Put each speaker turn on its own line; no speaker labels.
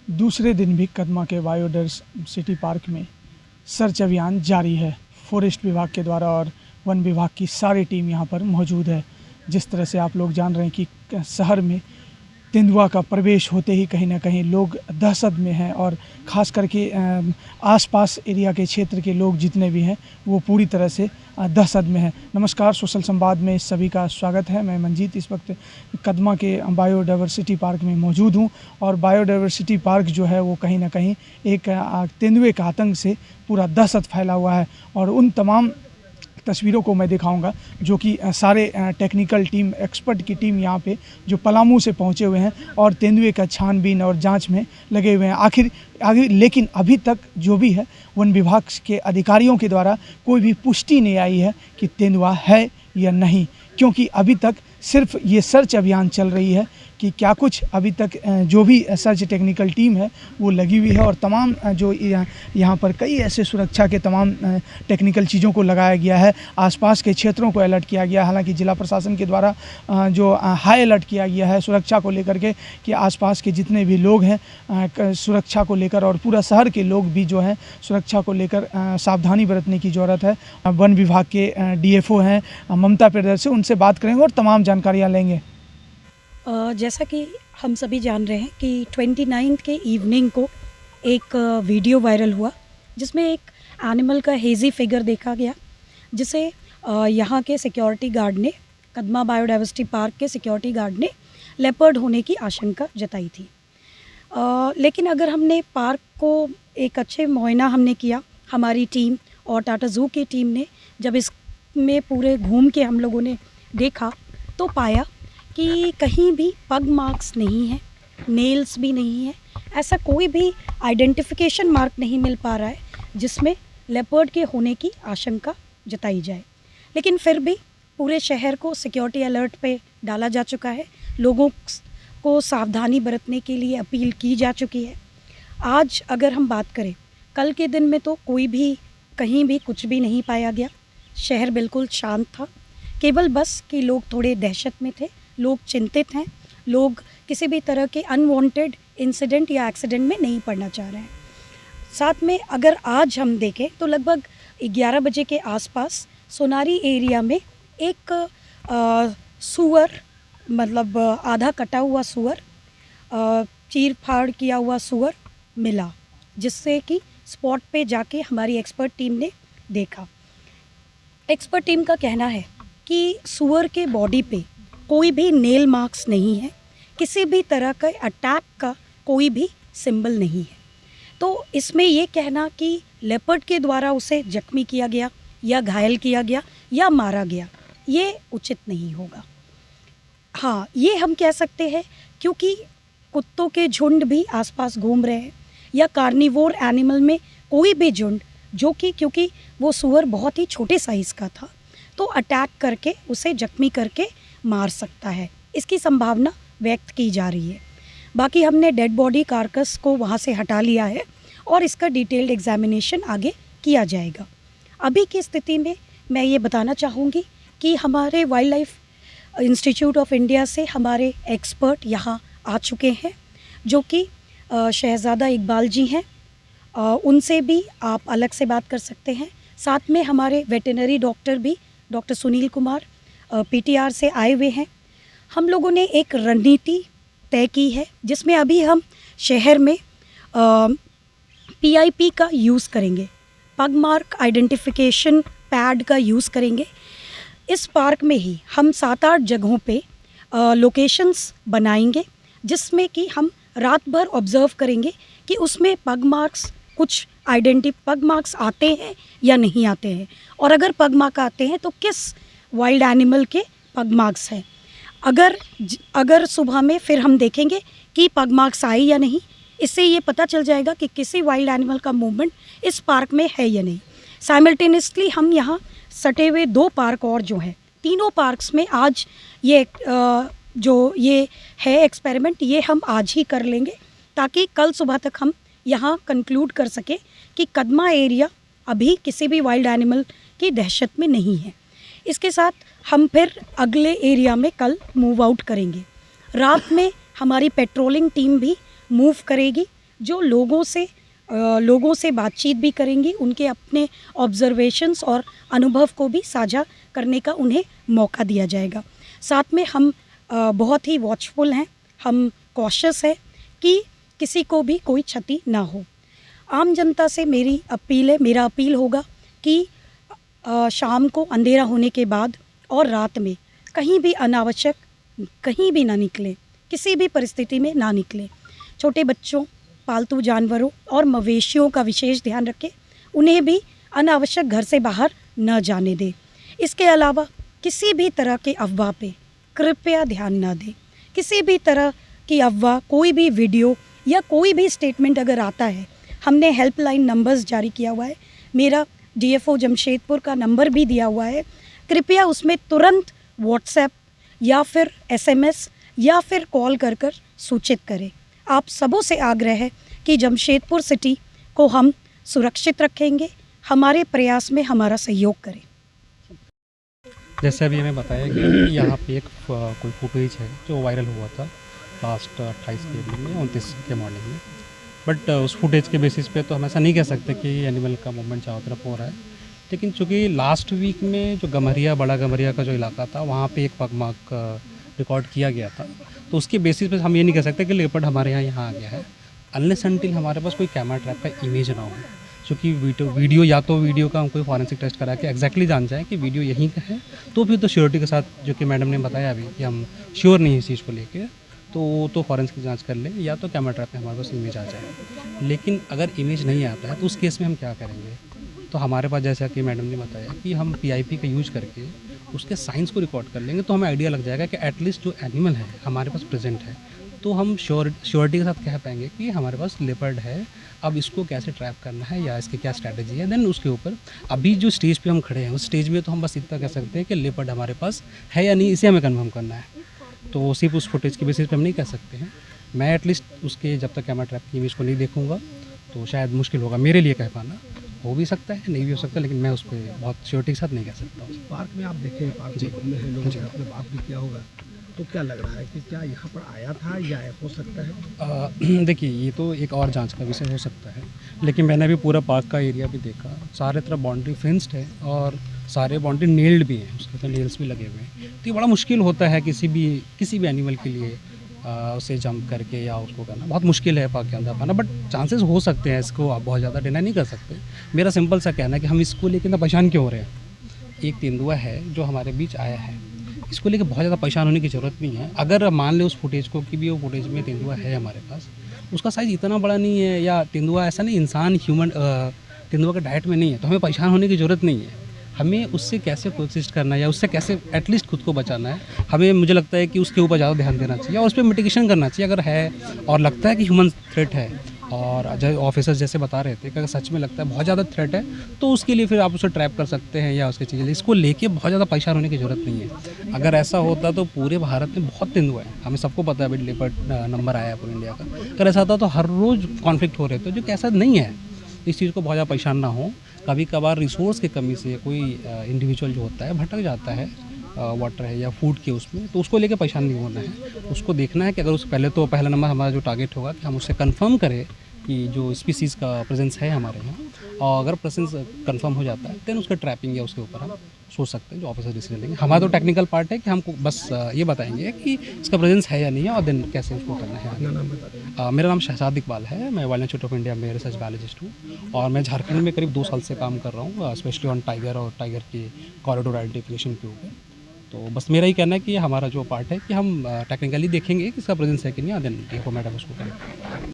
दूसरे दिन भी कदमा के बायोडायवर्सिटी पार्क में सर्च अभियान जारी है। फॉरेस्ट विभाग के द्वारा और वन विभाग की सारी टीम यहाँ पर मौजूद है। जिस तरह से आप लोग जान रहे हैं कि शहर में तेंदुआ का प्रवेश होते ही कहीं ना कहीं लोग दहशत में हैं और ख़ास करके आसपास एरिया के क्षेत्र के लोग जितने भी हैं वो पूरी तरह से दहशत में हैं। नमस्कार, सोशल संवाद में सभी का स्वागत है। मैं मंजीत इस वक्त कदमा के बायोडायवर्सिटी पार्क में मौजूद हूँ और बायोडायवर्सिटी पार्क जो है वो कहीं ना कहीं एक तेंदुए के आतंक से पूरा दहशत फैला हुआ है और उन तमाम तस्वीरों को मैं दिखाऊंगा जो कि सारे टेक्निकल टीम, एक्सपर्ट की टीम यहाँ पे जो पलामू से पहुँचे हुए हैं और तेंदुए का छानबीन और जांच में लगे हुए हैं। आगे लेकिन अभी तक जो भी है वन विभाग के अधिकारियों के द्वारा कोई भी पुष्टि नहीं आई है कि तेंदुआ है या नहीं, क्योंकि अभी तक सिर्फ ये सर्च अभियान चल रही है कि क्या कुछ अभी तक जो भी सर्च टेक्निकल टीम है वो लगी हुई है और तमाम जो यहाँ पर कई ऐसे सुरक्षा के तमाम टेक्निकल चीज़ों को लगाया गया है। आसपास के क्षेत्रों को अलर्ट किया गया है। हालांकि जिला प्रशासन के द्वारा जो हाई अलर्ट किया गया है सुरक्षा को लेकर के कि आसपास के जितने भी लोग हैं सुरक्षा को लेकर और पूरा शहर के लोग भी जो हैं सुरक्षा को लेकर सावधानी बरतने की ज़रूरत है। वन विभाग के DFO हैं ममता प्रियदर्शी, उनसे बात करेंगे और तमाम जानकारियाँ लेंगे।
जैसा कि हम सभी जान रहे हैं कि 29 के इवनिंग को एक वीडियो वायरल हुआ जिसमें एक एनिमल का हेज़ी फिगर देखा गया, जिसे यहाँ के सिक्योरिटी गार्ड ने, कदमा बायोडायवर्सिटी पार्क के सिक्योरिटी गार्ड ने लेपर्ड होने की आशंका जताई थी। लेकिन अगर हमने पार्क को एक अच्छे मुआयना हमने किया, हमारी टीम और टाटा ज़ू की टीम ने जब इसमें पूरे घूम के हम लोगों ने देखा तो पाया कि कहीं भी पग मार्क्स नहीं है, नेल्स भी नहीं है, ऐसा कोई भी आइडेंटिफिकेशन मार्क नहीं मिल पा रहा है जिसमें लेपर्ड के होने की आशंका जताई जाए। लेकिन फिर भी पूरे शहर को सिक्योरिटी अलर्ट पे डाला जा चुका है, लोगों को सावधानी बरतने के लिए अपील की जा चुकी है। आज अगर हम बात करें, कल के दिन में तो कोई भी कहीं भी कुछ भी नहीं पाया गया, शहर बिल्कुल शांत था। केवल बस कि लोग थोड़े दहशत में थे, लोग चिंतित हैं, लोग किसी भी तरह के अनवांटेड इंसिडेंट या एक्सीडेंट में नहीं पड़ना चाह रहे हैं। साथ में अगर आज हम देखें तो लगभग 11 बजे के आसपास सोनारी एरिया में एक सूअर, मतलब आधा कटा हुआ सूअर, चीर फाड़ किया हुआ सूअर मिला, जिससे कि स्पॉट पे जाके हमारी एक्सपर्ट टीम ने देखा। एक्सपर्ट टीम का कहना है कि सूअर के बॉडी पे कोई भी नेल मार्क्स नहीं है, किसी भी तरह का अटैक का कोई भी सिंबल नहीं है। तो इसमें ये कहना कि लेपर्ड के द्वारा उसे जख्मी किया गया या घायल किया गया या मारा गया, ये उचित नहीं होगा। हाँ, ये हम कह सकते हैं क्योंकि कुत्तों के झुंड भी आसपास घूम रहे हैं या कार्निवोर एनिमल में कोई भी झुंड जो कि, क्योंकि वो सूअर बहुत ही छोटे साइज़ का था, तो अटैक करके उसे जख्मी करके मार सकता है, इसकी संभावना व्यक्त की जा रही है। बाकी हमने डेड बॉडी कार्कस को वहाँ से हटा लिया है और इसका डिटेल्ड एग्जामिनेशन आगे किया जाएगा। अभी की स्थिति में मैं ये बताना चाहूँगी कि हमारे wild life institute of India से हमारे एक्सपर्ट यहाँ आ चुके हैं, जो कि शहज़ादा इकबाल जी हैं, उनसे भी आप अलग से बात कर सकते हैं। साथ में हमारे वेटरनरी डॉक्टर भी, डॉक्टर सुनील कुमार PTR से आए हुए हैं। हम लोगों ने एक रणनीति तय की है जिसमें अभी हम शहर में PIP का यूज़ करेंगे, पग मार्क आइडेंटिफिकेशन पैड का यूज़ करेंगे। इस पार्क में ही हम 7-8 जगहों पे लोकेशंस बनाएंगे जिसमें कि हम रात भर ऑब्ज़र्व करेंगे कि उसमें पग मार्क्स, कुछ पग मार्क्स आते हैं या नहीं आते हैं, और अगर पग मार्क आते हैं तो किस वाइल्ड एनिमल के पग मार्क्स हैं। अगर सुबह में फिर हम देखेंगे कि पग मार्क्स आए या नहीं, इससे ये पता चल जाएगा कि किसी वाइल्ड एनिमल का मूवमेंट इस पार्क में है या नहीं। साइमल्टेनियसली हम यहाँ सटे हुए 2 पार्क और जो हैं, तीनों पार्क्स में आज ये जो ये है एक्सपेरिमेंट, ये हम आज ही कर लेंगे ताकि कल सुबह तक हम यहाँ कंक्लूड कर सके कि कदमा एरिया अभी किसी भी वाइल्ड एनिमल की दहशत में नहीं है। इसके साथ हम फिर अगले एरिया में कल मूव आउट करेंगे। रात में हमारी पेट्रोलिंग टीम भी मूव करेगी जो लोगों से बातचीत भी करेंगी, उनके अपने ऑब्जर्वेशंस और अनुभव को भी साझा करने का उन्हें मौका दिया जाएगा। साथ में हम बहुत ही वॉचफुल हैं, हम कॉशियस हैं कि किसी को भी कोई क्षति ना हो। आम जनता से मेरा अपील होगा कि शाम को अंधेरा होने के बाद और रात में कहीं भी अनावश्यक कहीं भी ना निकलें, किसी भी परिस्थिति में ना निकलें। छोटे बच्चों, पालतू जानवरों और मवेशियों का विशेष ध्यान रखें, उन्हें भी अनावश्यक घर से बाहर न जाने दें। इसके अलावा किसी भी तरह के अफवाह पे कृपया ध्यान न दें। किसी भी तरह की अफवाह, कोई भी वीडियो या कोई भी स्टेटमेंट अगर आता है, हमने हेल्पलाइन नंबर्स जारी किया हुआ है, मेरा DFO जमशेदपुर का नंबर भी दिया हुआ है। कृपया उसमें तुरंत व्हाट्सएप या फिर SMS या फिर कॉल कर सूचित करें। आप सबों से आग्रह है कि जमशेदपुर सिटी को हम सुरक्षित रखेंगे, हमारे प्रयास में हमारा सहयोग करें।
जैसे अभी हमें बताया गया कि यहाँ पे एक कोई फुटेज है जो वायरल हुआ था लास्ट 28 के इवनिंग में, 29 के मॉर्निंग में। बट उस फुटेज के बेसिस पे तो हम ऐसा नहीं कह सकते कि एनिमल का मूवमेंट चारों तरफ हो रहा है। लेकिन चूँकि लास्ट वीक में जो बड़ा गम्हरिया का जो इलाका था, वहाँ पे एक पगमार्क रिकॉर्ड किया गया था, तो उसके बेसिस पे हम ये नहीं कह सकते कि लेपर्ड हमारे यहाँ आ गया है, अनलेस अनटिल हमारे पास कोई कैमरा ट्रैप का इमेज ना हो। क्योंकि वीडियो या तो वीडियो का हम कोई फॉरेंसिक टेस्ट करा के एग्जैक्टली जान जाए कि वीडियो यहीं का है, तो फिर तो श्योरिटी के साथ, जो कि मैडम ने बताया अभी कि हम श्योर नहीं इस चीज़ को लेके, तो फॉरेंसिक जांच कर लें या तो कैमरा ट्रैप में हमारे पास इमेज आ जाए। लेकिन अगर इमेज नहीं आता है तो उस केस में हम क्या करेंगे? तो हमारे पास, जैसा कि मैडम ने बताया, कि हम PIP का यूज करके उसके साइंस को रिकॉर्ड कर लेंगे, तो हमें आइडिया लग जाएगा कि एटलीस्ट जो एनिमल है हमारे पास प्रेजेंट है, तो हम श्योरिटी के साथ कह पाएंगे कि हमारे पास लेपर्ड है। अब इसको कैसे ट्रैप करना है या इसकी क्या स्ट्रैटेजी है, देन उसके ऊपर अभी जो स्टेज पे हम खड़े हैं उस स्टेज में तो हम बस इतना कह सकते हैं कि लेपर्ड हमारे पास है या नहीं, इसे हमें कन्फर्म करना है। तो सिर्फ उस फुटेज के बेसिस पे हम नहीं कह सकते हैं। मैं एटलीस्ट उसके जब तक कैमरा ट्रैप की इमेज को नहीं देखूंगा तो शायद मुश्किल होगा मेरे लिए कह पाना। हो भी सकता है, नहीं भी हो सकता, लेकिन मैं उस पर बहुत श्योरिटी के साथ नहीं कह सकता हूँ।
पार्क में आप देखें, पार्क में घूमने हैं लोग, आपने बात भी किया होगा, तो क्या लग रहा है कि क्या यहाँ पर आया था या हो सकता है?
देखिए, ये तो एक और जांच का विषय हो सकता है, लेकिन मैंने अभी पूरा पार्क का एरिया भी देखा, सारे तरफ बाउंड्री फेंस्ड है और सारे बाउंड्री नेल्ड भी हैं, उसके अंदर नेल्स भी लगे हुए हैं। तो ये बड़ा मुश्किल होता है किसी भी एनिमल के लिए उसे जंप करके या उसको करना बहुत मुश्किल है पार्क के अंदर पाना। बट चांसेस हो सकते हैं, इसको आप बहुत ज़्यादा डिनाई नहीं कर सकते। मेरा सिंपल सा कहना है कि हम इसको लेकर इतना परेशान क्यों हो रहे हैं। एक तेंदुआ है जो हमारे बीच आया है, इसको लेकर बहुत ज़्यादा परेशान होने की ज़रूरत नहीं है। अगर मान ले उस फुटेज को कि भी वो फुटेज में तेंदुआ है हमारे पास, उसका साइज़ इतना बड़ा नहीं है, या तेंदुआ ऐसा नहीं, इंसान ह्यूमन तेंदुआ के डाइट में नहीं है, तो हमें परेशान होने की ज़रूरत नहीं है। हमें उससे कैसे कोएग्जिस्ट करना है या उससे कैसे एटलीस्ट खुद को बचाना है, हमें, मुझे लगता है कि उसके ऊपर ज़्यादा ध्यान देना चाहिए और उस पर मिटिगेशन करना चाहिए। अगर है और लगता है कि ह्यूमन थ्रेट है, और जो ऑफिसर्स जैसे बता रहे थे कि अगर सच में लगता है बहुत ज़्यादा थ्रेट है, तो उसके लिए फिर आप उसे ट्रैप कर सकते हैं या उसकी चीज़ें। इसको लेके बहुत ज़्यादा परेशान होने की ज़रूरत नहीं है। अगर ऐसा होता तो पूरे भारत में बहुत तेंदुआ है, हमें सबको पता है, अभी लेपर्ड नंबर आया है पूरे इंडिया का। अगर ऐसा होता तो हर रोज़ कॉन्फ्लिक्ट हो रहे थे, जो कि ऐसा नहीं है। इस चीज़ को बहुत ज़्यादा परेशान ना हो। कभी कभार रिसोर्स की कमी से कोई इंडिविजुअल जो होता है भटक जाता है वाटर है या फूड के उसमें, तो उसको लेके परेशान नहीं होना है। उसको देखना है कि अगर उस पहला नंबर हमारा जो टारगेट होगा कि हम उससे कंफर्म करें कि जो स्पीसीज़ का प्रेजेंस है हमारे यहाँ, और अगर प्रेजेंस कंफर्म हो जाता है देन उसका ट्रैपिंग या उसके ऊपर हम सोच सकते हैं, जो ऑफिसर डिसीजन लेंगे। हमारा तो टेक्निकल पार्ट है कि हमको बस ये बताएंगे कि इसका प्रेजेंस है या नहीं है, और देन कैसे उसको करना है।
अपना नाम बता दें।
मेरा नाम शहजाद इकबाल है, मैं वाइल्ड इंस्टीट्यूट ऑफ इंडिया में रिसर्च बायोलॉजिस्ट हूँ, और मैं झारखंड में करीब 2 साल से काम कर रहा हूँ, स्पेशली ऑन टाइगर और टाइगर के कॉरिडोर आइडेंटिफिकेशन के ऊपर। तो बस मेरा ही कहना है कि हमारा जो पार्ट है कि हम टेक्निकली देखेंगे कि इसका प्रेजेंस है कि नहीं, देन देखो मैडम उसको करें।